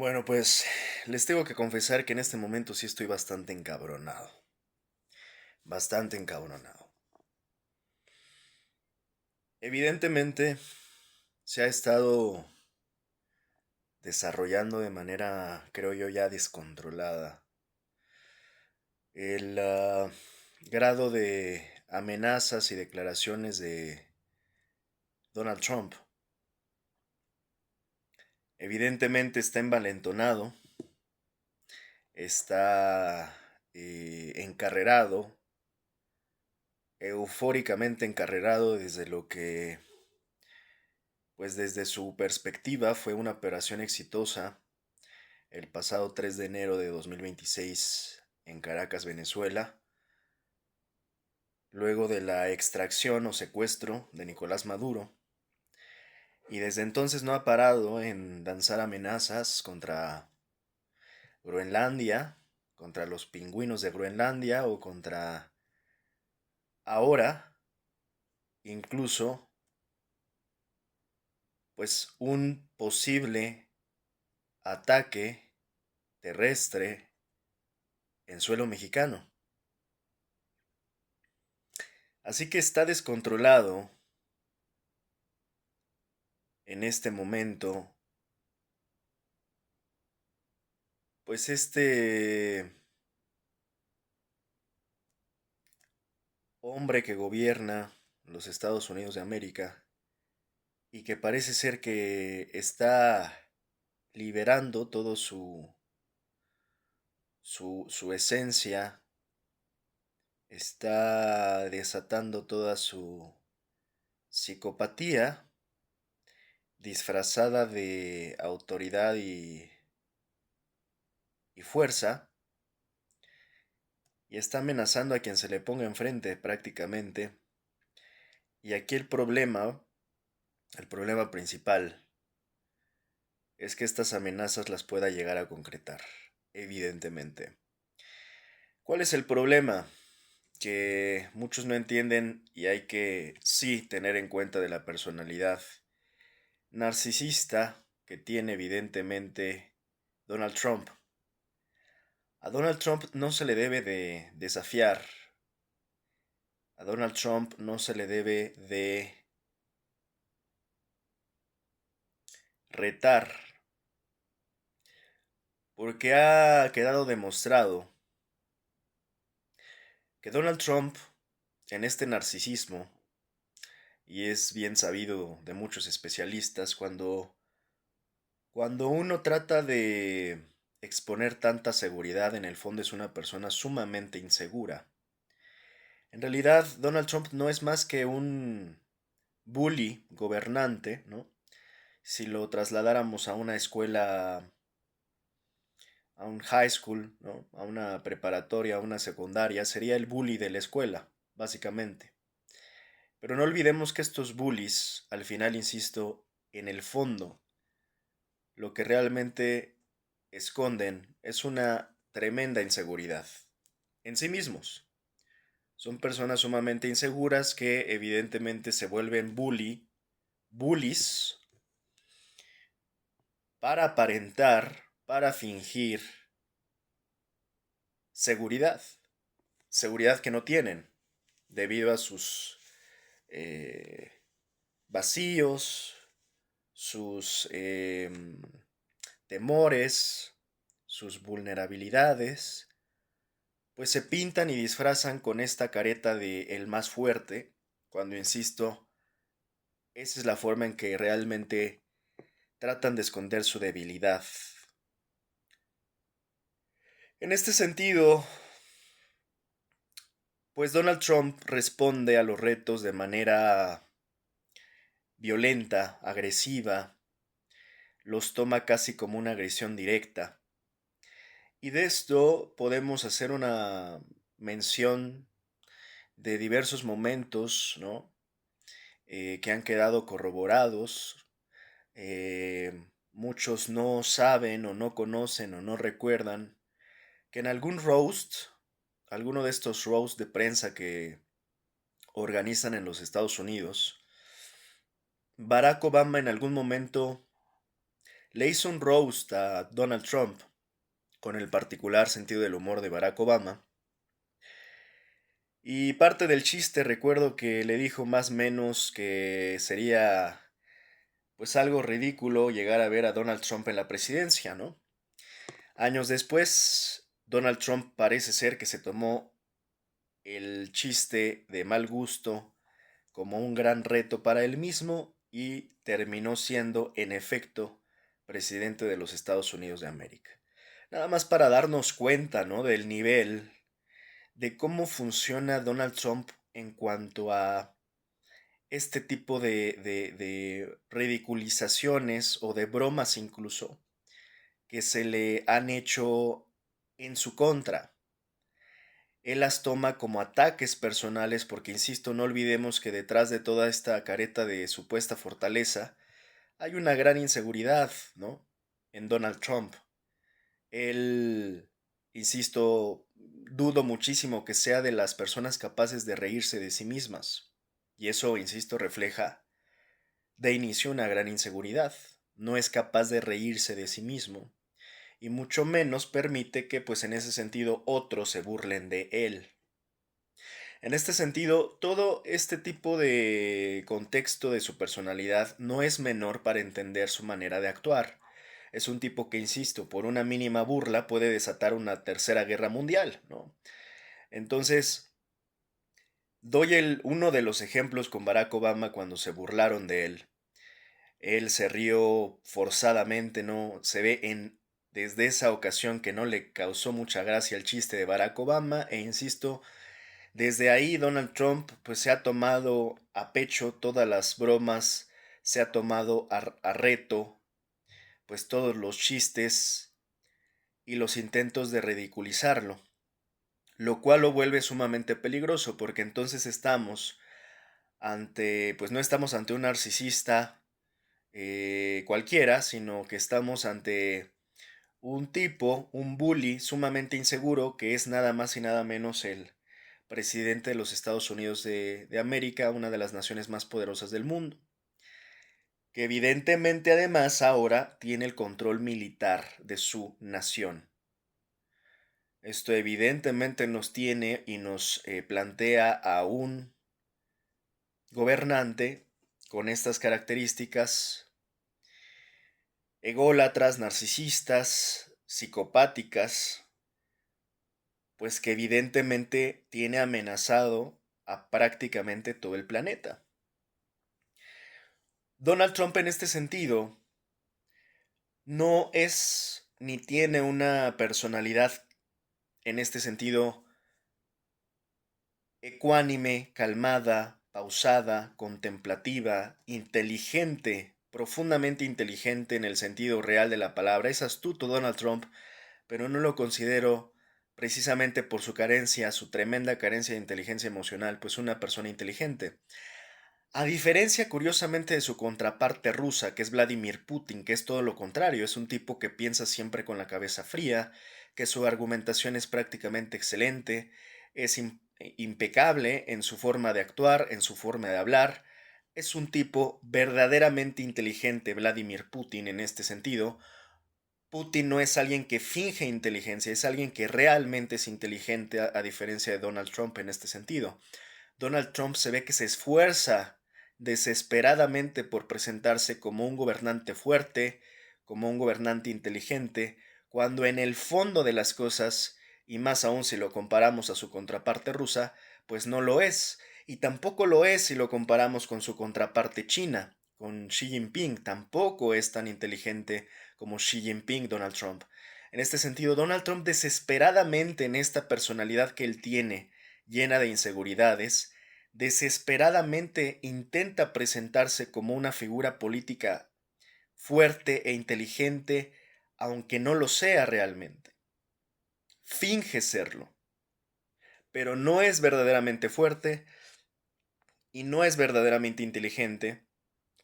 Bueno, pues les tengo que confesar que en este momento sí estoy bastante encabronado. Evidentemente se ha estado desarrollando de manera, creo yo, ya descontrolada el grado de amenazas y declaraciones de Donald Trump. Evidentemente está envalentonado, está encarrerado, eufóricamente encarrerado desde lo que pues desde su perspectiva fue una operación exitosa el pasado 3 de enero de 2026 en Caracas, Venezuela, luego de la extracción o secuestro de Nicolás Maduro, y desde entonces no ha parado en lanzar amenazas contra Groenlandia, contra los pingüinos de Groenlandia o contra ahora incluso pues un posible ataque terrestre en suelo mexicano. Así que está descontrolado en este momento, pues este hombre que gobierna los Estados Unidos de América y que parece ser que está liberando todo su esencia, está desatando toda su psicopatía disfrazada de autoridad y fuerza, y está amenazando a quien se le ponga enfrente prácticamente. Y aquí el problema principal, es que estas amenazas las pueda llegar a concretar, evidentemente. ¿Cuál es el problema? Que muchos no entienden y hay que sí tener en cuenta de la personalidad narcisista que tiene evidentemente Donald Trump. A Donald Trump no se le debe de desafiar, a Donald Trump no se le debe de retar, porque ha quedado demostrado que Donald Trump, en este narcisismo, y es bien sabido de muchos especialistas, cuando uno trata de exponer tanta seguridad, en el fondo es una persona sumamente insegura. En realidad, Donald Trump no es más que un bully gobernante, ¿no? Si lo trasladáramos a una escuela, a un high school, ¿no? A una preparatoria, a una secundaria, sería el bully de la escuela, básicamente. Pero no olvidemos que estos bullies, al final, insisto, en el fondo, lo que realmente esconden es una tremenda inseguridad en sí mismos. Son personas sumamente inseguras que evidentemente se vuelven bullies, para aparentar, para fingir seguridad. Seguridad que no tienen debido a sus eh, vacíos, sus temores, sus vulnerabilidades, pues se pintan y disfrazan con esta careta de el más fuerte, cuando insisto, esa es la forma en que realmente tratan de esconder su debilidad. En este sentido, pues Donald Trump responde a los retos de manera violenta, agresiva, los toma casi como una agresión directa. Y de esto podemos hacer una mención de diversos momentos, ¿no? Que han quedado corroborados. Muchos no saben o no conocen o no recuerdan que en algún roast, alguno de estos roasts de prensa que organizan en los Estados Unidos, Barack Obama en algún momento le hizo un roast a Donald Trump con el particular sentido del humor de Barack Obama. Y parte del chiste recuerdo que le dijo más o menos que sería pues algo ridículo llegar a ver a Donald Trump en la presidencia, ¿no? Años después, Donald Trump parece ser que se tomó el chiste de mal gusto como un gran reto para él mismo y terminó siendo, en efecto, presidente de los Estados Unidos de América. Nada más para darnos cuenta, ¿no? Del nivel de cómo funciona Donald Trump en cuanto a este tipo de ridiculizaciones o de bromas incluso que se le han hecho en su contra. Él las toma como ataques personales porque, insisto, no olvidemos que detrás de toda esta careta de supuesta fortaleza hay una gran inseguridad, ¿no? En Donald Trump. Él, insisto, dudo muchísimo que sea de las personas capaces de reírse de sí mismas. Y eso, insisto, refleja de inicio una gran inseguridad. No es capaz de reírse de sí mismo y mucho menos permite que, pues en ese sentido, otros se burlen de él. En este sentido, todo este tipo de contexto de su personalidad no es menor para entender su manera de actuar. Es un tipo que, insisto, por una mínima burla puede desatar una tercera guerra mundial, ¿no? Entonces, doy uno de los ejemplos con Barack Obama cuando se burlaron de él. Él se rió forzadamente, ¿no? Se ve desde esa ocasión que no le causó mucha gracia el chiste de Barack Obama, e insisto, desde ahí Donald Trump pues se ha tomado a pecho todas las bromas, se ha tomado a reto pues todos los chistes y los intentos de ridiculizarlo, lo cual lo vuelve sumamente peligroso porque entonces estamos pues no estamos ante un narcisista cualquiera, sino que estamos ante un tipo, un bully sumamente inseguro que es nada más y nada menos el presidente de los Estados Unidos de América, una de las naciones más poderosas del mundo, que evidentemente además ahora tiene el control militar de su nación. Esto evidentemente nos tiene y nos plantea a un gobernante con estas características ególatras, narcisistas, psicopáticas, pues que evidentemente tiene amenazado a prácticamente todo el planeta. Donald Trump en este sentido no es ni tiene una personalidad en este sentido ecuánime, calmada, pausada, contemplativa, inteligente, profundamente inteligente en el sentido real de la palabra. Es astuto Donald Trump, pero no lo considero precisamente por su carencia, su tremenda carencia de inteligencia emocional, pues una persona inteligente. A diferencia, curiosamente, de su contraparte rusa, que es Vladimir Putin, que es todo lo contrario, es un tipo que piensa siempre con la cabeza fría, que su argumentación es prácticamente excelente, es impecable en su forma de actuar, en su forma de hablar. Es un tipo verdaderamente inteligente, Vladimir Putin, en este sentido. Putin no es alguien que finge inteligencia, es alguien que realmente es inteligente, a diferencia de Donald Trump en este sentido. Donald Trump se ve que se esfuerza desesperadamente por presentarse como un gobernante fuerte, como un gobernante inteligente, cuando en el fondo de las cosas, y más aún si lo comparamos a su contraparte rusa, pues no lo es. Y tampoco lo es si lo comparamos con su contraparte china, con Xi Jinping. Tampoco es tan inteligente como Xi Jinping, Donald Trump. En este sentido, Donald Trump desesperadamente en esta personalidad que él tiene, llena de inseguridades, desesperadamente intenta presentarse como una figura política fuerte e inteligente, aunque no lo sea realmente. Finge serlo, pero no es verdaderamente fuerte y no es verdaderamente inteligente.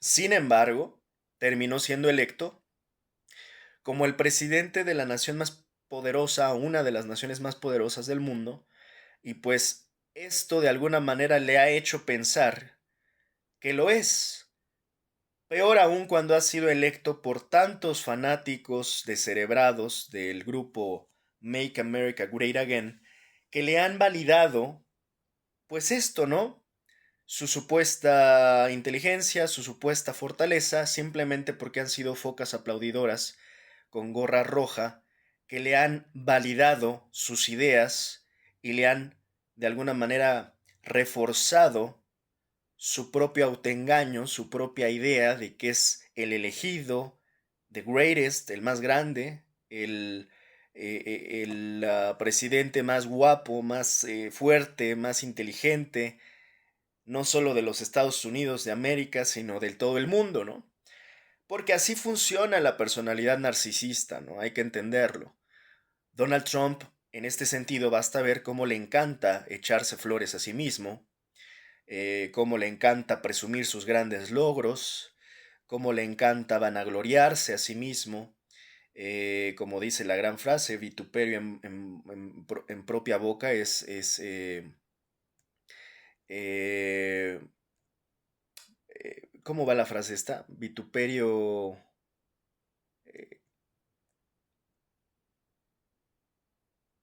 Sin embargo, terminó siendo electo como el presidente de la nación más poderosa, una de las naciones más poderosas del mundo, y pues esto de alguna manera le ha hecho pensar que lo es. Peor aún cuando ha sido electo por tantos fanáticos descerebrados del grupo Make America Great Again que le han validado, pues esto, ¿no? Su supuesta inteligencia, su supuesta fortaleza, simplemente porque han sido focas aplaudidoras con gorra roja que le han validado sus ideas y le han, de alguna manera, reforzado su propio autoengaño, su propia idea de que es el elegido, the greatest, el más grande, el presidente más guapo, más fuerte, más inteligente, no solo de los Estados Unidos de América, sino del todo el mundo, ¿no? Porque así funciona la personalidad narcisista, ¿no? Hay que entenderlo. Donald Trump, en este sentido, basta ver cómo le encanta echarse flores a sí mismo, cómo le encanta presumir sus grandes logros, cómo le encanta vanagloriarse a sí mismo, como dice la gran frase, vituperio en propia boca eh, ¿cómo va la frase esta? Vituperio, eh,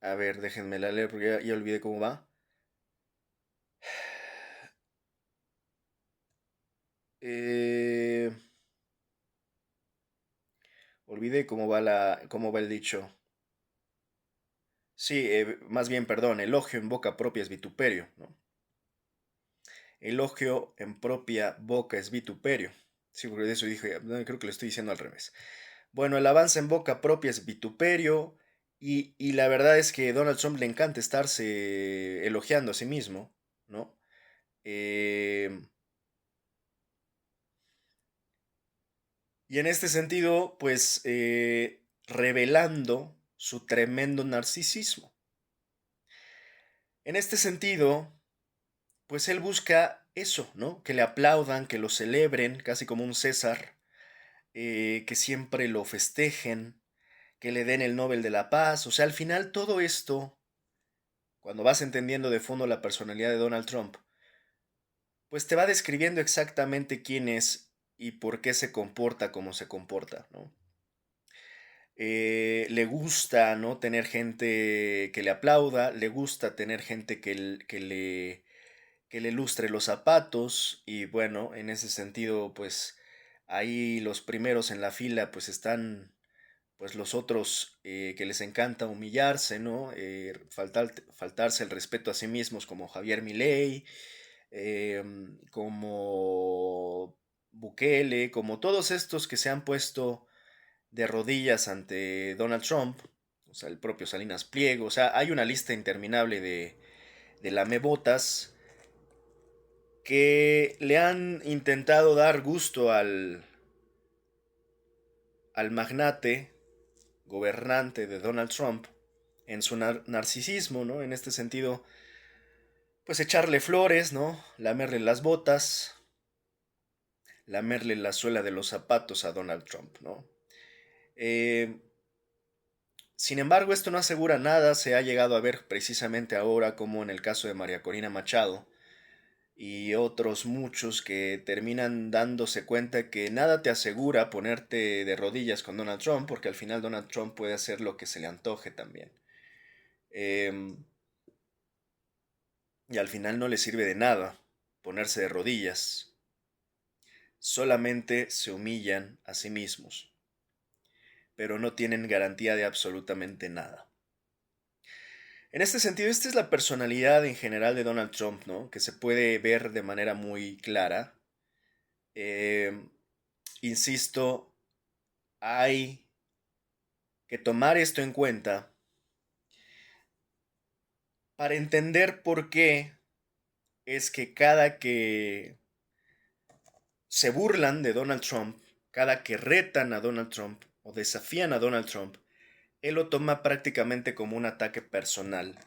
a ver, déjenme la leer porque ya olvidé cómo va. Eh, olvidé cómo va el dicho. Sí, más bien, perdón, elogio en boca propia es vituperio, ¿no? Elogio en propia boca es vituperio. Sí, porque de eso dije, no, creo que lo estoy diciendo al revés. Bueno, el avance en boca propia es vituperio y la verdad es que Donald Trump le encanta estarse elogiando a sí mismo, ¿no? Eh, y en este sentido, pues, revelando su tremendo narcisismo. En este sentido, pues él busca eso, ¿no? Que le aplaudan, que lo celebren, casi como un César, que siempre lo festejen, que le den el Nobel de la Paz. O sea, al final todo esto, cuando vas entendiendo de fondo la personalidad de Donald Trump, pues te va describiendo exactamente quién es y por qué se comporta como se comporta, ¿no? Le gusta, ¿no? Tener gente que le aplauda, le gusta tener gente que le lustre los zapatos y bueno, en ese sentido, pues ahí los primeros en la fila, pues están pues los otros que les encanta humillarse, ¿no? Faltarse el respeto a sí mismos como Javier Milei, como Bukele, como todos estos que se han puesto de rodillas ante Donald Trump, o sea, el propio Salinas Pliego, o sea, hay una lista interminable de lamebotas que le han intentado dar gusto al magnate gobernante de Donald Trump en su narcisismo, ¿no? En este sentido, pues echarle flores, ¿no? Lamerle las botas, lamerle la suela de los zapatos a Donald Trump, ¿no? Eh, Sin embargo, esto no asegura nada, se ha llegado a ver precisamente ahora como en el caso de María Corina Machado y otros muchos que terminan dándose cuenta que nada te asegura ponerte de rodillas con Donald Trump, porque al final Donald Trump puede hacer lo que se le antoje también. Em, y al final no le sirve de nada ponerse de rodillas, solamente se humillan a sí mismos, pero no tienen garantía de absolutamente nada. En este sentido, esta es la personalidad en general de Donald Trump, ¿no? Que se puede ver de manera muy clara. Eh, Insisto, hay que tomar esto en cuenta para entender por qué es que cada que se burlan de Donald Trump, cada que retan a Donald Trump o desafían a Donald Trump, él lo toma prácticamente como un ataque personal.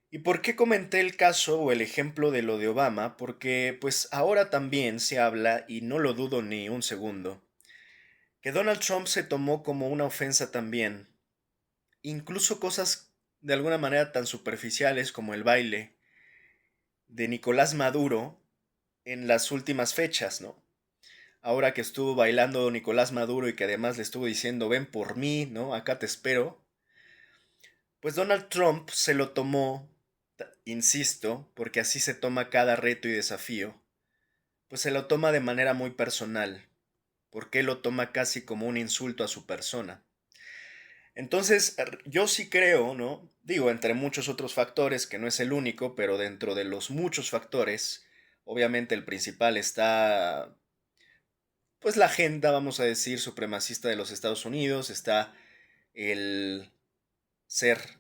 ¿Y por qué comenté el caso o el ejemplo de lo de Obama? Porque pues ahora también se habla, y no lo dudo ni un segundo, que Donald Trump se tomó como una ofensa también, incluso cosas de alguna manera tan superficiales como el baile de Nicolás Maduro en las últimas fechas, ¿no? ahora que estuvo bailando Nicolás Maduro y que además le estuvo diciendo, ven por mí, ¿no? Acá te espero. Pues Donald Trump se lo tomó, insisto, porque así se toma cada reto y desafío, pues se lo toma de manera muy personal, porque lo toma casi como un insulto a su persona. Entonces, yo sí creo, ¿no? Digo, entre muchos otros factores, que no es el único, pero dentro de los muchos factores, obviamente el principal está, pues la agenda, vamos a decir, supremacista de los Estados Unidos, está el ser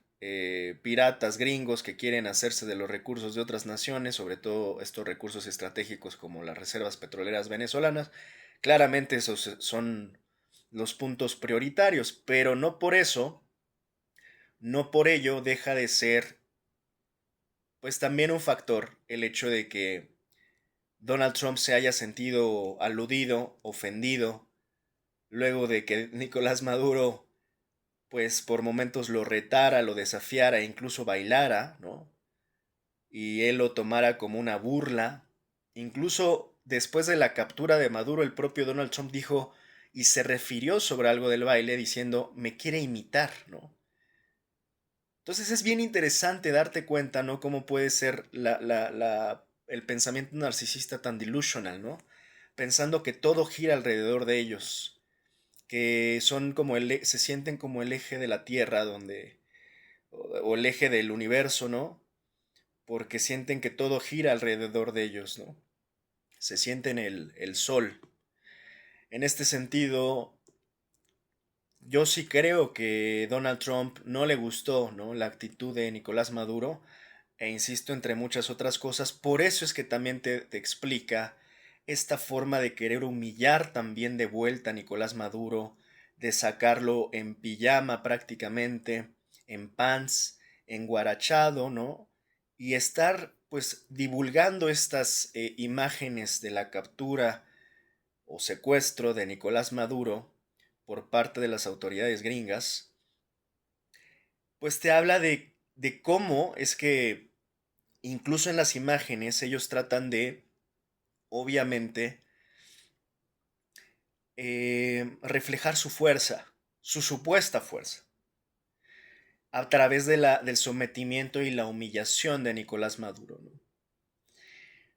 piratas gringos que quieren hacerse de los recursos de otras naciones, sobre todo estos recursos estratégicos como las reservas petroleras venezolanas. Claramente esos son los puntos prioritarios, pero no por eso, no por ello deja de ser, pues también un factor el hecho de que Donald Trump se haya sentido aludido, ofendido, luego de que Nicolás Maduro, pues por momentos lo retara, lo desafiara e incluso bailara, ¿no? Y él lo tomara como una burla. Incluso después de la captura de Maduro, el propio Donald Trump dijo y se refirió sobre algo del baile diciendo, me quiere imitar, ¿no? Entonces es bien interesante darte cuenta, ¿no? Cómo puede ser el pensamiento narcisista tan delusional, ¿no? Pensando que todo gira alrededor de ellos, que son como se sienten como el eje de la Tierra, o el eje del universo, ¿no? Porque sienten que todo gira alrededor de ellos, ¿no? Se sienten el sol. En este sentido, yo sí creo que Donald Trump no le gustó, ¿no? La actitud de Nicolás Maduro, e insisto, entre muchas otras cosas, por eso es que también te explica esta forma de querer humillar también de vuelta a Nicolás Maduro, de sacarlo en pijama prácticamente, en pants, enguarachado, ¿no? Y estar pues divulgando estas imágenes de la captura o secuestro de Nicolás Maduro por parte de las autoridades gringas, pues te habla de cómo es que incluso en las imágenes ellos tratan de, obviamente, reflejar su fuerza, su supuesta fuerza, a través del sometimiento y la humillación de Nicolás Maduro, ¿no?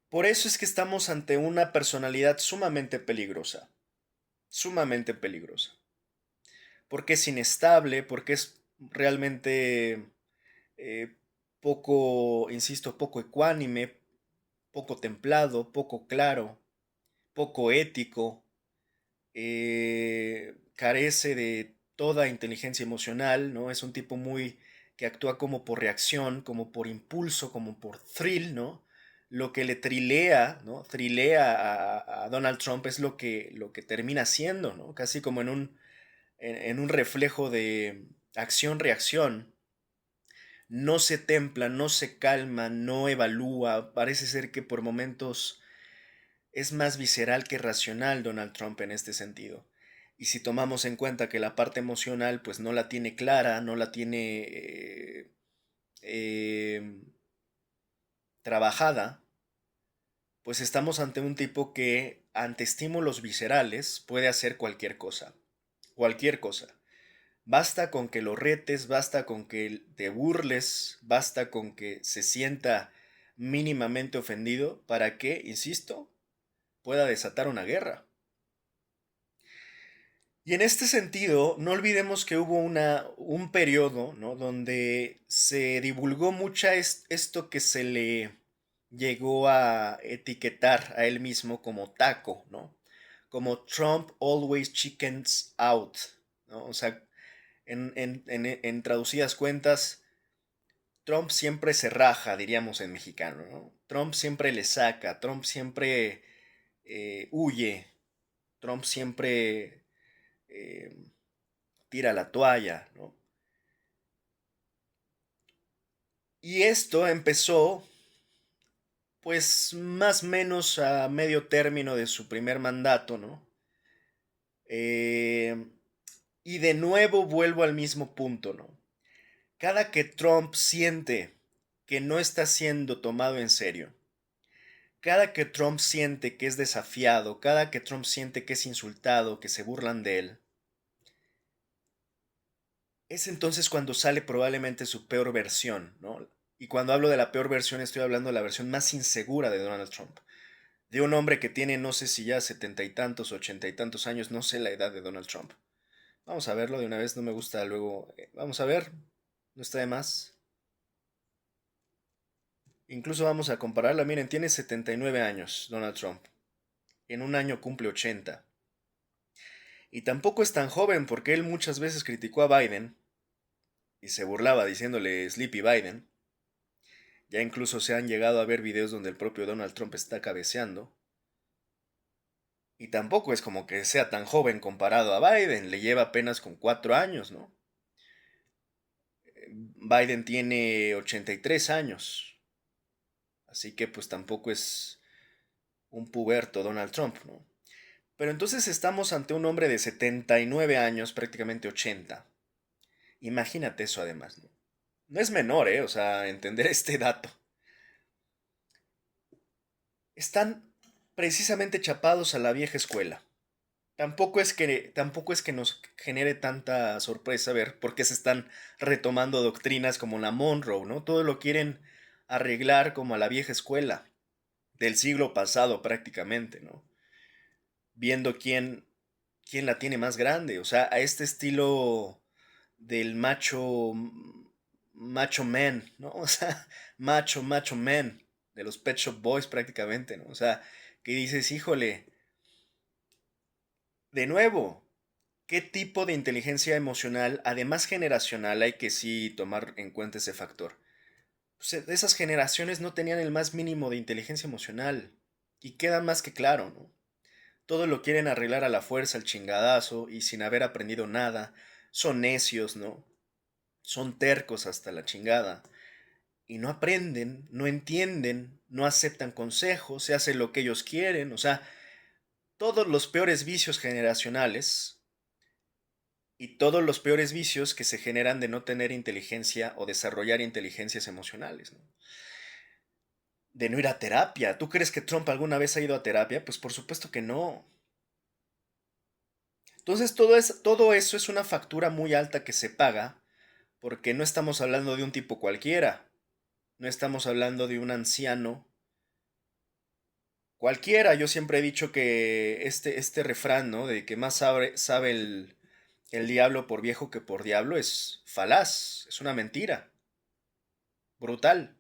Por eso es que estamos ante una personalidad sumamente peligrosa, porque es inestable, porque es realmente eh, poco, insisto, poco ecuánime, poco templado, poco claro, poco ético, carece de toda inteligencia emocional, ¿no? Es un tipo muy que actúa como por reacción, como por impulso, como por thrill, ¿no? Lo que le trilea, ¿no? Trilea a Donald Trump es lo que termina siendo, ¿no? Casi como en un reflejo de acción-reacción. No se templa, no se calma, no evalúa. Parece ser que por momentos es más visceral que racional Donald Trump en este sentido. Y si tomamos en cuenta que la parte emocional pues no la tiene clara, no la tiene eh, trabajada, pues estamos ante un tipo que ante estímulos viscerales puede hacer cualquier cosa. Cualquier cosa. Basta con que lo retes, basta con que te burles, basta con que se sienta mínimamente ofendido para que, insisto, pueda desatar una guerra. Y en este sentido, no olvidemos que hubo un periodo, ¿no? Donde se divulgó esto que se le llegó a etiquetar a él mismo como taco, ¿no? Como Trump always chickens out, ¿no? O sea, en traducidas cuentas, Trump siempre se raja, diríamos en mexicano, ¿no? Trump siempre le saca, Trump siempre huye, Trump siempre eh, tira la toalla, ¿no? Y esto empezó, pues, más o menos a medio término de su primer mandato, ¿no? Eh, y de nuevo vuelvo al mismo punto, ¿no? Cada que Trump siente que no está siendo tomado en serio, cada que Trump siente que es desafiado, cada que Trump siente que es insultado, que se burlan de él, es entonces cuando sale probablemente su peor versión, ¿no? Y cuando hablo de la peor versión, estoy hablando de la versión más insegura de Donald Trump. De un hombre que tiene, no sé si ya 70 y tantos, 80 y tantos años, no sé la edad de Donald Trump. Vamos a verlo de una vez, no me gusta luego. Vamos a ver, no está de más. Incluso vamos a compararla. Miren, tiene 79 años Donald Trump. En un año cumple 80. Y tampoco es tan joven porque él muchas veces criticó a Biden y se burlaba diciéndole Sleepy Biden. Ya incluso se han llegado a ver videos donde el propio Donald Trump está cabeceando. Y tampoco es como que sea tan joven comparado a Biden. Le lleva apenas con 4 años, ¿no? Biden tiene 83 años. Así que pues tampoco es un puberto Donald Trump, ¿no? Pero entonces estamos ante un hombre de 79 años, prácticamente 80. Imagínate eso además, ¿no? No es menor, ¿eh? O sea, entender este dato. Están precisamente chapados a la vieja escuela. Tampoco es que nos genere tanta sorpresa ver por qué se están retomando doctrinas como la Monroe, ¿no? Todo lo quieren arreglar como a la vieja escuela del siglo pasado prácticamente, ¿no? Viendo quién la tiene más grande, o sea, a este estilo del macho man, ¿no? O sea, macho man, de los Pet Shop Boys prácticamente, ¿no? O sea, que dices, híjole, de nuevo, ¿qué tipo de inteligencia emocional, además generacional, hay que sí tomar en cuenta ese factor? Pues, esas generaciones no tenían el más mínimo de inteligencia emocional, y queda más que claro, ¿no? Todo lo quieren arreglar a la fuerza, al chingadazo, y sin haber aprendido nada. Son necios, ¿no? Son tercos hasta la chingada. Y no aprenden, no entienden, no aceptan consejos, se hace lo que ellos quieren. O sea, todos los peores vicios generacionales y todos los peores vicios que se generan de no tener inteligencia o desarrollar inteligencias emocionales, ¿no? De no ir a terapia. ¿Tú crees que Trump alguna vez ha ido a terapia? Pues por supuesto que no. Entonces todo eso es una factura muy alta que se paga porque no estamos hablando de un tipo cualquiera, no estamos hablando de un anciano cualquiera. Yo siempre he dicho que este refrán, ¿no? De que más sabe el diablo por viejo que por diablo es falaz, es una mentira, brutal.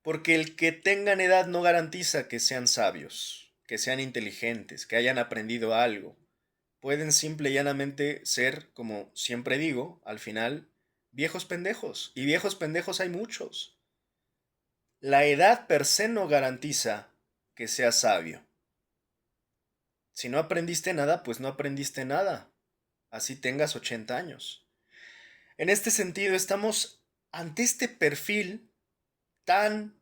Porque el que tengan edad no garantiza que sean sabios, que sean inteligentes, que hayan aprendido algo. Pueden simple y llanamente ser, como siempre digo, al final, viejos pendejos. Y viejos pendejos hay muchos. La edad per se no garantiza que seas sabio. Si no aprendiste nada, pues no aprendiste nada. Así tengas 80 años. En este sentido, estamos ante este perfil tan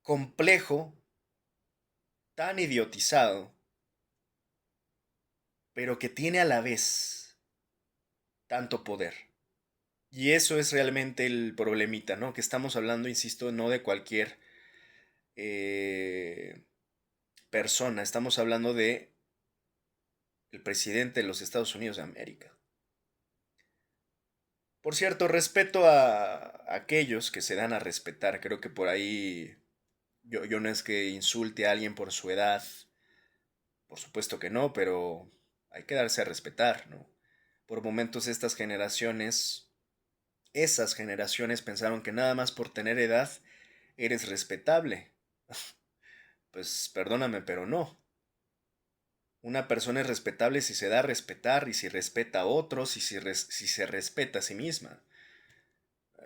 complejo, tan idiotizado, pero que tiene a la vez tanto poder. Y eso es realmente el problemita, ¿no? Que estamos hablando, insisto, no de cualquier eh, persona, estamos hablando de el presidente de los Estados Unidos de América. Por cierto, respeto a aquellos que se dan a respetar. Creo que por ahí yo no es que insulte a alguien por su edad, por supuesto que no, pero hay que darse a respetar, ¿no? Por momentos esas generaciones pensaron que nada más por tener edad eres respetable. Pues perdóname, pero no. Una persona es respetable si se da a respetar y si respeta a otros y si se respeta a sí misma.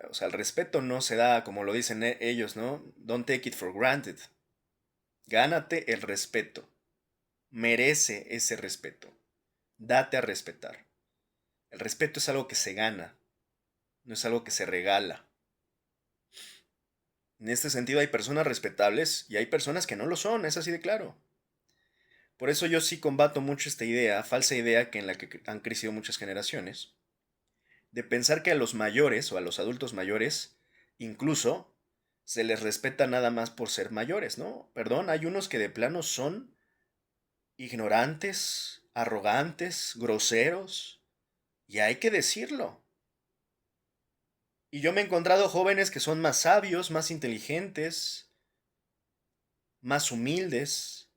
O sea, el respeto no se da como lo dicen ellos, ¿no? Don't take it for granted. Gánate el respeto. Merece ese respeto. Date a respetar. El respeto es algo que se gana, no es algo que se regala. En este sentido hay personas respetables y hay personas que no lo son, es así de claro. Por eso yo sí combato mucho esta idea, falsa idea que en la que han crecido muchas generaciones, de pensar que a los mayores o a los adultos mayores Incluso se les respeta nada más por ser mayores, ¿no? Perdón, hay unos que de plano son ignorantes, arrogantes, groseros, y hay que decirlo. Y yo me he encontrado jóvenes que son más sabios, más inteligentes, más humildes,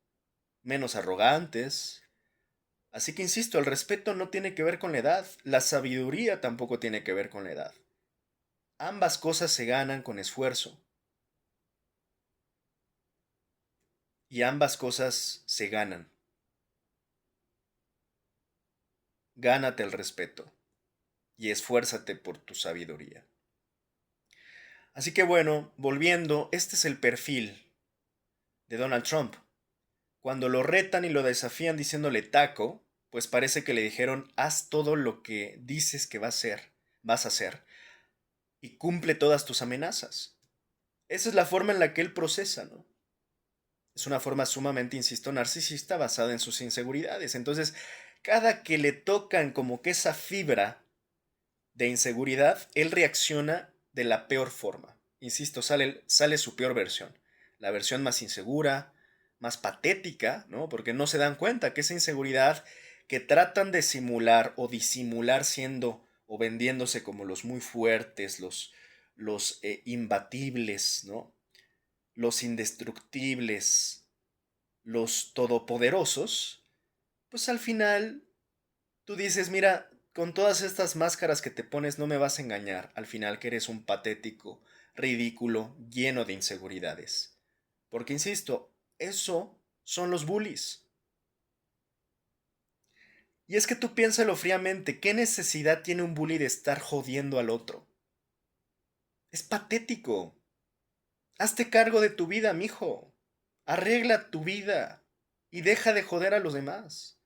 menos arrogantes. Así que insisto, el respeto no tiene que ver con la edad, la sabiduría tampoco tiene que ver con la edad. Ambas cosas se ganan con esfuerzo y ambas cosas se ganan. Gánate el respeto y esfuérzate por tu sabiduría. Así que bueno, volviendo, este es el perfil de Donald Trump. Cuando lo retan y lo desafían diciéndole taco, pues parece que le dijeron haz todo lo que dices que vas a hacer y cumple todas tus amenazas. Esa es la forma en la que él procesa, ¿no? Es una forma sumamente, insisto, narcisista basada en sus inseguridades. Entonces, cada que le tocan como que esa fibra de inseguridad, él reacciona de la peor forma. Insisto, sale su peor versión. La versión más insegura, más patética, ¿no? Porque no se dan cuenta que esa inseguridad que tratan de simular o disimular siendo o vendiéndose como los muy fuertes, los imbatibles, ¿no? Los indestructibles, los todopoderosos, pues al final tú dices, mira, con todas estas máscaras que te pones no me vas a engañar, al final que eres un patético, ridículo, lleno de inseguridades. Porque, insisto, eso son los bullies. Y es que tú piénsalo fríamente, ¿qué necesidad tiene un bully de estar jodiendo al otro? Es patético. Hazte cargo de tu vida, mijo. Arregla tu vida y deja de joder a los demás.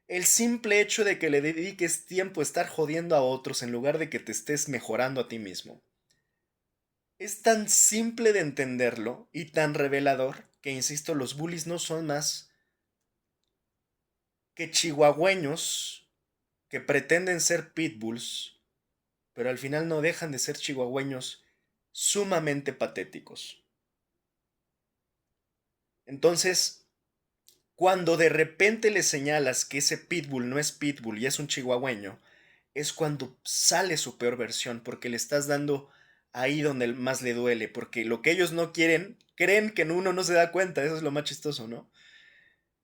El simple hecho de que le dediques tiempo a estar jodiendo a otros en lugar de que te estés mejorando a ti mismo es tan simple de entenderlo y tan revelador que, insisto, los bullies no son más que chihuahueños que pretenden ser pitbulls, pero al final no dejan de ser chihuahueños sumamente patéticos. Entonces, cuando de repente le señalas que ese pitbull no es pitbull y es un chihuahueño, es cuando sale su peor versión, porque le estás dando ahí donde más le duele, porque lo que ellos no quieren, creen que uno no se da cuenta, eso es lo más chistoso, ¿no?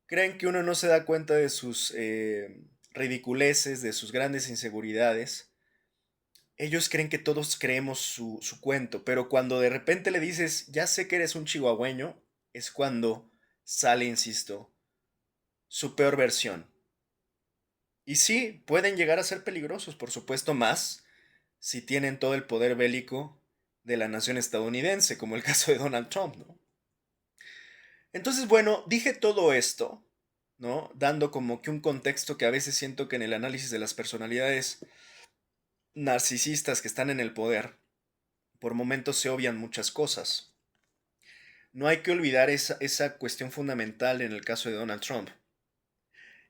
Creen que uno no se da cuenta de sus ridiculeces, de sus grandes inseguridades. Ellos creen que todos creemos su cuento, pero cuando de repente le dices, ya sé que eres un chihuahueño, es cuando sale, insisto, su peor versión. Y sí, pueden llegar a ser peligrosos, por supuesto, más si tienen todo el poder bélico de la nación estadounidense, como el caso de Donald Trump, ¿no? Entonces, bueno, dije todo esto, ¿no? Dando como que un contexto que a veces siento que en el análisis de las personalidades narcisistas que están en el poder, por momentos se obvian muchas cosas. No hay que olvidar esa cuestión fundamental en el caso de Donald Trump.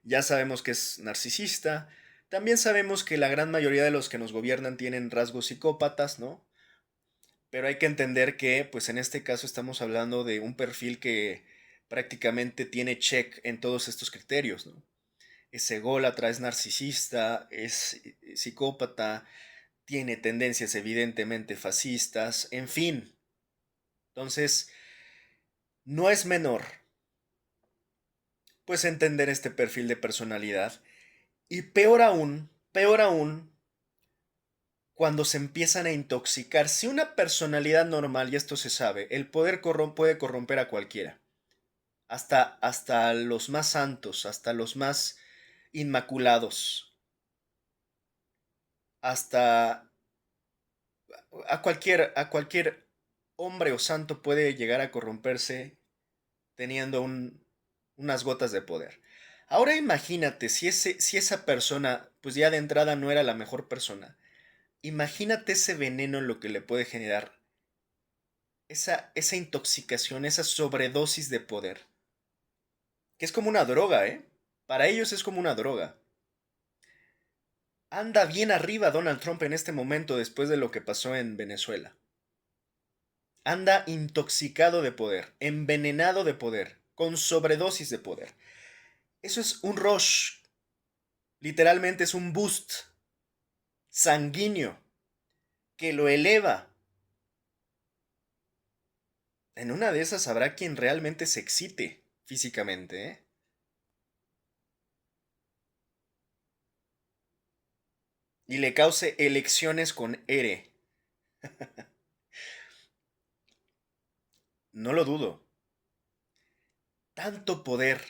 Ya sabemos que es narcisista, también sabemos que la gran mayoría de los que nos gobiernan tienen rasgos psicópatas, ¿no? Pero hay que entender que, pues en este caso estamos hablando de un perfil que prácticamente tiene check en todos estos criterios, ¿no? Es ególatra, es narcisista, es psicópata, tiene tendencias evidentemente fascistas, en fin. Entonces, no es menor, pues entender este perfil de personalidad. Y peor aún, cuando se empiezan a intoxicar. Si una personalidad normal, y esto se sabe, el poder puede corromper a cualquiera. Hasta los más santos, hasta los más inmaculados, hasta a cualquier hombre o santo puede llegar a corromperse teniendo unas gotas de poder. Ahora imagínate si esa persona, pues ya de entrada no era la mejor persona. Imagínate ese veneno en lo que le puede generar esa intoxicación, esa sobredosis de poder. Que es como una droga, ¿eh? Para ellos es como una droga. Anda bien arriba Donald Trump en este momento después de lo que pasó en Venezuela. anda intoxicado de poder, envenenado de poder, con sobredosis de poder. Eso es un rush, literalmente es un boost sanguíneo que lo eleva. En una de esas habrá quien realmente se excite físicamente, ¿eh? Y le cause elecciones con ere. No lo dudo. Tanto poder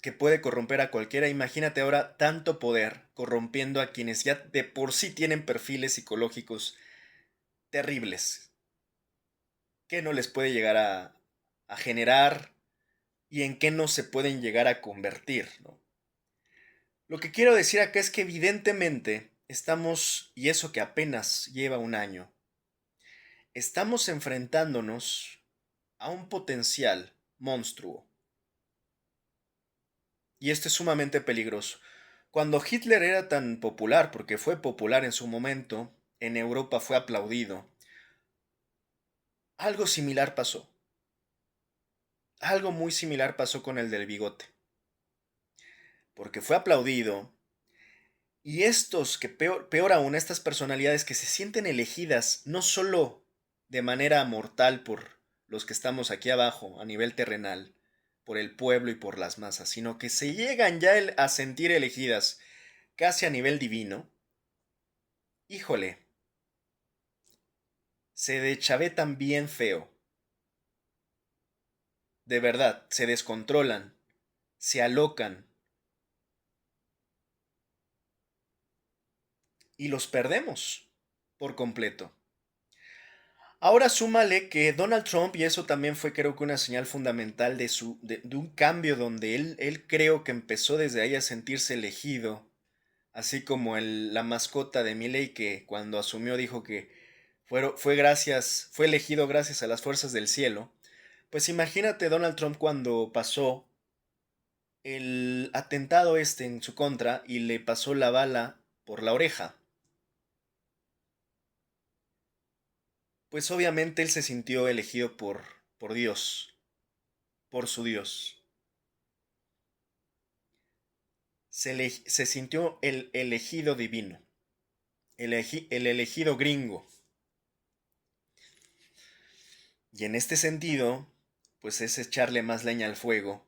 que puede corromper a cualquiera. Imagínate ahora tanto poder corrompiendo a quienes ya de por sí tienen perfiles psicológicos terribles. ¿Qué no les puede llegar a generar y en qué no se pueden llegar a convertir, ¿no? Lo que quiero decir acá es que evidentemente estamos, y eso que apenas lleva un año, estamos enfrentándonos a un potencial monstruo. Y esto es sumamente peligroso. Cuando Hitler era tan popular, porque fue popular en su momento, en Europa fue aplaudido, algo similar pasó. Algo muy similar pasó con el del bigote. Porque fue aplaudido. Y estos, que peor aún, estas personalidades que se sienten elegidas no solo de manera mortal por los que estamos aquí abajo, a nivel terrenal, por el pueblo y por las masas, sino que se llegan ya a sentir elegidas casi a nivel divino, híjole, se deschavetan bien feo. De verdad, se descontrolan, se alocan y los perdemos por completo. Ahora súmale que Donald Trump, y eso también fue creo que una señal fundamental de un cambio donde él creo que empezó desde ahí a sentirse elegido, así como la mascota de Milley que cuando asumió dijo que fue elegido gracias a las fuerzas del cielo. Pues imagínate Donald Trump cuando pasó el atentado este en su contra y le pasó la bala por la oreja. Pues obviamente él se sintió elegido por Dios, por su Dios. Se sintió el elegido divino, el elegido gringo. Y en este sentido, pues es echarle más leña al fuego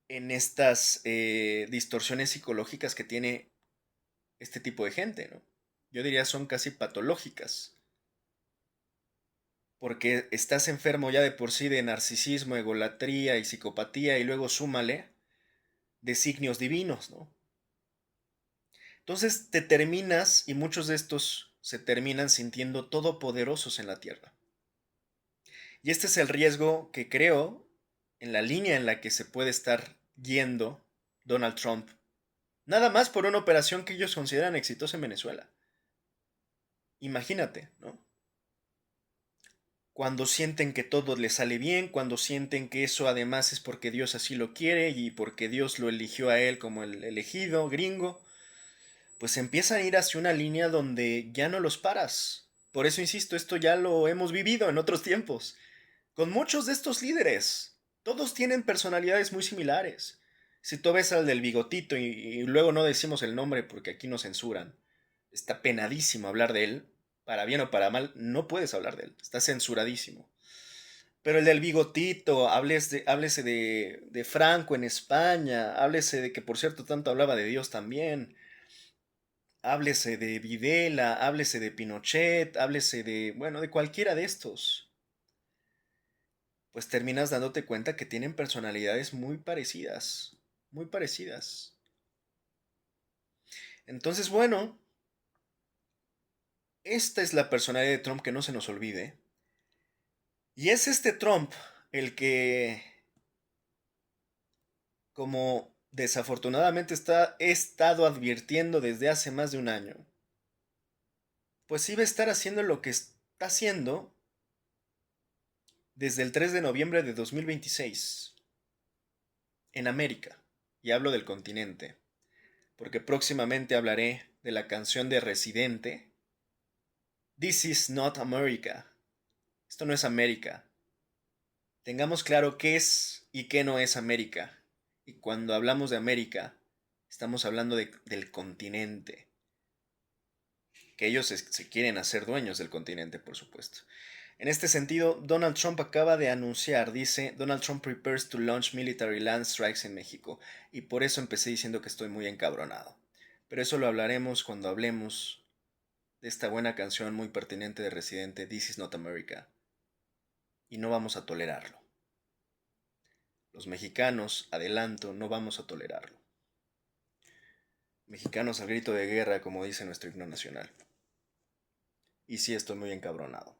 en estas distorsiones psicológicas que tiene este tipo de gente, ¿no? Yo diría son casi patológicas, porque estás enfermo ya de por sí de narcisismo, egolatría y psicopatía y luego súmale designios divinos, ¿no? Entonces te terminas, y muchos de estos se terminan sintiendo todopoderosos en la tierra. Y este es el riesgo que creo en la línea en la que se puede estar yendo Donald Trump. Nada más por una operación que ellos consideran exitosa en Venezuela. Imagínate, ¿no? Cuando sienten que todo les sale bien, cuando sienten que eso además es porque Dios así lo quiere y porque Dios lo eligió a él como el elegido gringo, pues empiezan a ir hacia una línea donde ya no los paras. Por eso insisto, esto ya lo hemos vivido en otros tiempos. Con muchos de estos líderes, todos tienen personalidades muy similares. Si tú ves al del bigotito y luego no decimos el nombre porque aquí nos censuran, está penadísimo hablar de él, para bien o para mal, no puedes hablar de él, está censuradísimo. Pero el del bigotito, háblese de Franco en España, háblese de que por cierto tanto hablaba de Dios también, háblese de Videla, háblese de Pinochet, háblese de, bueno, de cualquiera de estos. Pues terminas dándote cuenta que tienen personalidades muy parecidas, muy parecidas. Entonces, bueno, esta es la personalidad de Trump que no se nos olvide. Y es este Trump el que, como desafortunadamente he estado advirtiendo desde hace más de un año, pues iba a estar haciendo lo que está haciendo desde el 3 de noviembre de 2026 en América. Y hablo del continente, porque próximamente hablaré de la canción de Residente, This is not America. Esto no es América. Tengamos claro qué es y qué no es América. Y cuando hablamos de América, estamos hablando del continente. Que ellos se quieren hacer dueños del continente, por supuesto. En este sentido, Donald Trump acaba de anunciar, dice, Donald Trump prepares to launch military land strikes en México. Y por eso empecé diciendo que estoy muy encabronado. Pero eso lo hablaremos cuando hablemos de esta buena canción muy pertinente de Residente, This is not America. Y no vamos a tolerarlo. Los mexicanos, adelanto, no vamos a tolerarlo. Mexicanos al grito de guerra, como dice nuestro himno nacional. Y sí estoy muy encabronado.